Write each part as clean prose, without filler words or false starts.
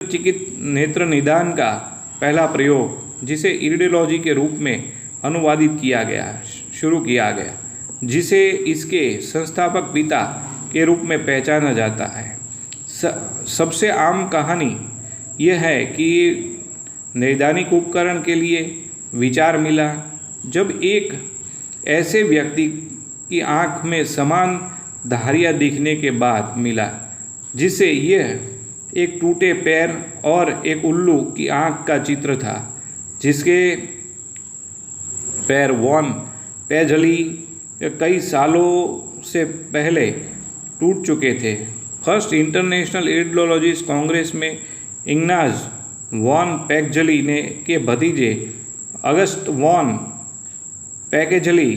चिकित्सा नेत्र निदान का पहला प्रयोग, जिसे इरिडोलॉजी के रूप में अनुवादित किया गया, शुरू किया गया, जिसे इसके संस्थापक पिता के रूप में पहचाना जाता है। सबसे आम कहानी यह है कि नैदानिक उपकरण के लिए विचार मिला जब एक ऐसे व्यक्ति की आँख में समान धारियाँ दिखने के बाद मिला, जिसे यह एक टूटे पैर और एक उल्लू की आँख का चित्र था, जिसके पैर वॉन पेजली कई सालों से पहले टूट चुके थे। फर्स्ट इंटरनेशनल इरिडोलॉजिस्ट कांग्रेस में इग्नाज वॉन पेजली ने के भतीजे अगस्ट वॉन पेजली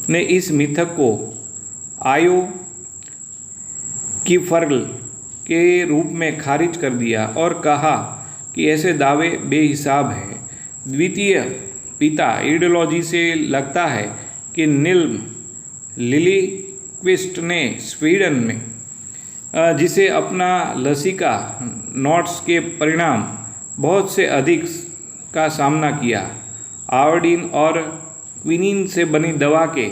ने इस मिथक को आयो की फर्ल के रूप में खारिज कर दिया और कहा कि ऐसे दावे बेहिसाब हैं। द्वितीय पिता इरिडोलॉजी से लगता है कि नील लिलीक्विस्ट ने स्वीडन में जिसे अपना लसिका नोट्स के परिणाम बहुत से अधिक का सामना किया। आयोडीन और क्विनीन से बनी दवा के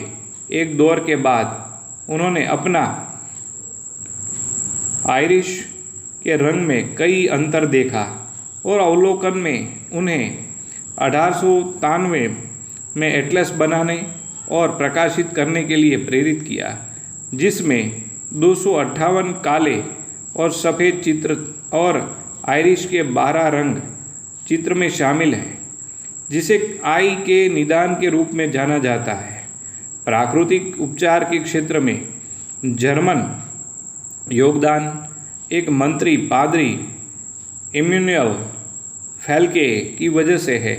एक दौर के बाद उन्होंने अपना आयरिश के रंग में कई अंतर देखा और अवलोकन में उन्हें 1893 में एटलस बनाने और प्रकाशित करने के लिए प्रेरित किया, जिसमें 258 काले और सफ़ेद चित्र और आयरिश के 12 रंग चित्र में शामिल हैं, जिसे आई के निदान के रूप में जाना जाता है। प्राकृतिक उपचार के क्षेत्र में जर्मन योगदान एक मंत्री पादरी इम्यूनियल फैल्के की वजह से है,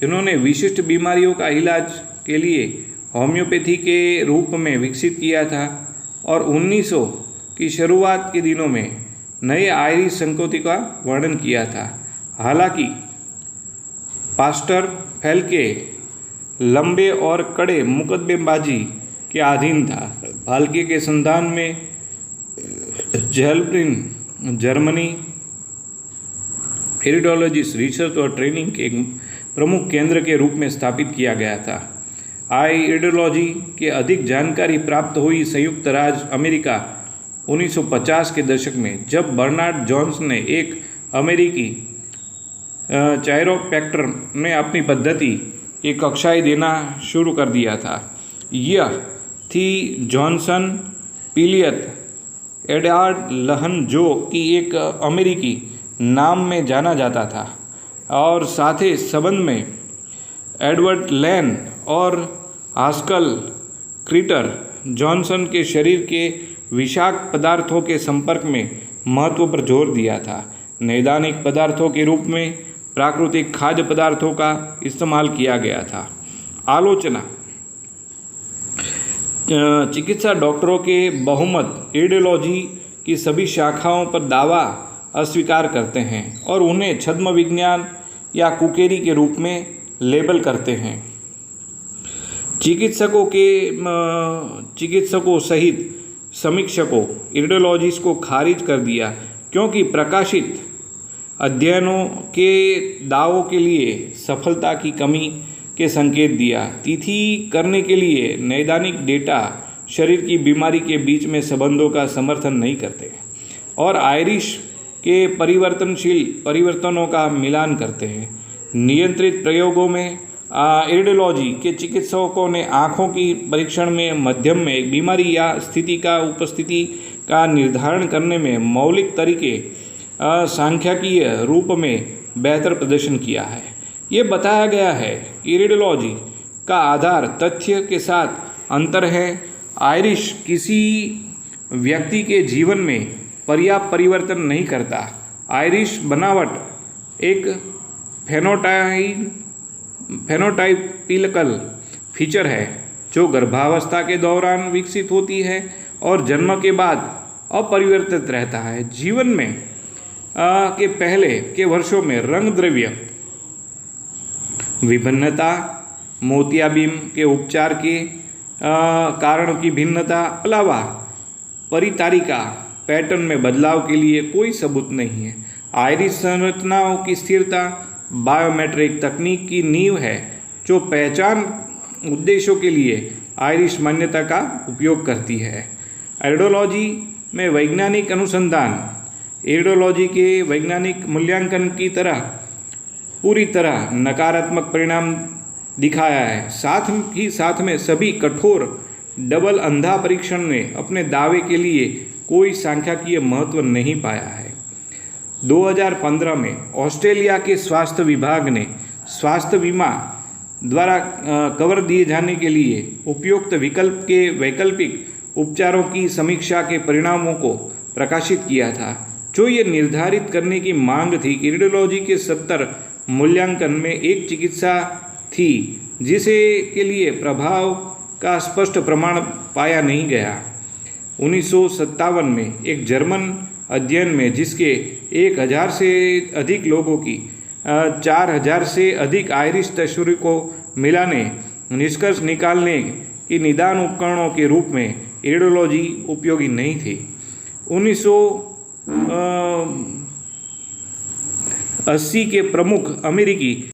जिन्होंने विशिष्ट बीमारियों का इलाज के लिए होम्योपैथी के रूप में विकसित किया था और 1900 की शुरुआत के दिनों में नए आयरिश संकोति का वर्णन किया था। हालांकि पास्टर फैल्के लंबे और कड़े मुकदमेबाजी के अधीन था। फाल्के के संधान में ज़ेल्ब्रिन जर्मनी इरिडोलॉजिस्ट रिसर्च और ट्रेनिंग के प्रमुख केंद्र के रूप में स्थापित किया गया था। आई इरिडोलॉजी के अधिक जानकारी प्राप्त हुई संयुक्त राज्य अमेरिका 1950 के दशक में, जब बर्नार्ड जॉन्स ने एक अमेरिकी चायरोप्रैक्टर ने अपनी पद्धति की कक्षाएं देना शुरू कर दिया था। यह थी जॉनसन पिलियत एडवर्ड लहन, जो कि एक अमेरिकी नाम में जाना जाता था, और साथ ही संबंध में एडवर्ड लैन और हास्कल क्रीटर जॉनसन के शरीर के विषाक्त पदार्थों के संपर्क में महत्व पर जोर दिया था। नैदानिक पदार्थों के रूप में प्राकृतिक खाद्य पदार्थों का इस्तेमाल किया गया था। आलोचना चिकित्सा डॉक्टरों के बहुमत इरिडोलॉजी की सभी शाखाओं पर दावा अस्वीकार करते हैं और उन्हें छद्म विज्ञान या कुकेरी के रूप में लेबल करते हैं। चिकित्सकों सहित समीक्षकों इरिडोलॉजिस्ट को खारिज कर दिया, क्योंकि प्रकाशित अध्ययनों के दावों के लिए सफलता की कमी के संकेत दिया। तिथि करने के लिए नैदानिक डेटा शरीर की बीमारी के बीच में संबंधों का समर्थन नहीं करते और आयरिश के परिवर्तनशील परिवर्तनों का मिलान करते हैं। नियंत्रित प्रयोगों में इरिडोलॉजी के चिकित्सकों ने आँखों की परीक्षण में मध्यम में एक बीमारी या स्थिति का उपस्थिति का निर्धारण करने में मौलिक तरीके सांख्यिकीय रूप में बेहतर प्रदर्शन किया है। ये बताया गया है कि इरिडोलॉजी का आधार तथ्य के साथ अंतर है। आयरिश किसी व्यक्ति के जीवन में पर्याप्त परिवर्तन नहीं करता। आयरिश बनावट एक फेनोटाइपिकल फीचर है जो गर्भावस्था के दौरान विकसित होती है और जन्म के बाद अपरिवर्तित रहता है। जीवन में के पहले के वर्षों में रंग द्रव्य विभिन्नता, मोतियाबिंद के उपचार के कारण की भिन्नता अलावा परितारिका पैटर्न में बदलाव के लिए कोई सबूत नहीं है। आयरिश संरचनाओं की स्थिरता बायोमेट्रिक तकनीक की नींव है जो पहचान उद्देश्यों के लिए आयरिश मान्यता का उपयोग करती है। आइडियोलॉजी में वैज्ञानिक अनुसंधान आइडियोलॉजी के वैज्ञानिक मूल्यांकन की तरह पूरी तरह नकारात्मक परिणाम दिखाया है। साथ में सभी कठोर डबल अंधा परीक्षण ने अपने दावे के लिए कोई सांख्यिकीय महत्व नहीं पाया है। 2015 में ऑस्ट्रेलिया के स्वास्थ्य विभाग ने स्वास्थ्य बीमा द्वारा कवर दिए जाने के लिए उपयुक्त विकल्प के वैकल्पिक उपचारों की समीक्षा के परिणामों को प्रकाशित किया था, जो ये निर्धारित करने की मांग थी कि रेडियोलॉजी के 70 मूल्यांकन में एक चिकित्सा थी जिसे के लिए प्रभाव का स्पष्ट प्रमाण पाया नहीं गया। 1957 में एक जर्मन अध्ययन में जिसके 1000 से अधिक लोगों की 4000 से अधिक आयरिश तस्वीरों को मिलाने निष्कर्ष निकालने की निदान उपकरणों के रूप में रेडियोलॉजी उपयोगी नहीं थी। 1980 के प्रमुख अमेरिकी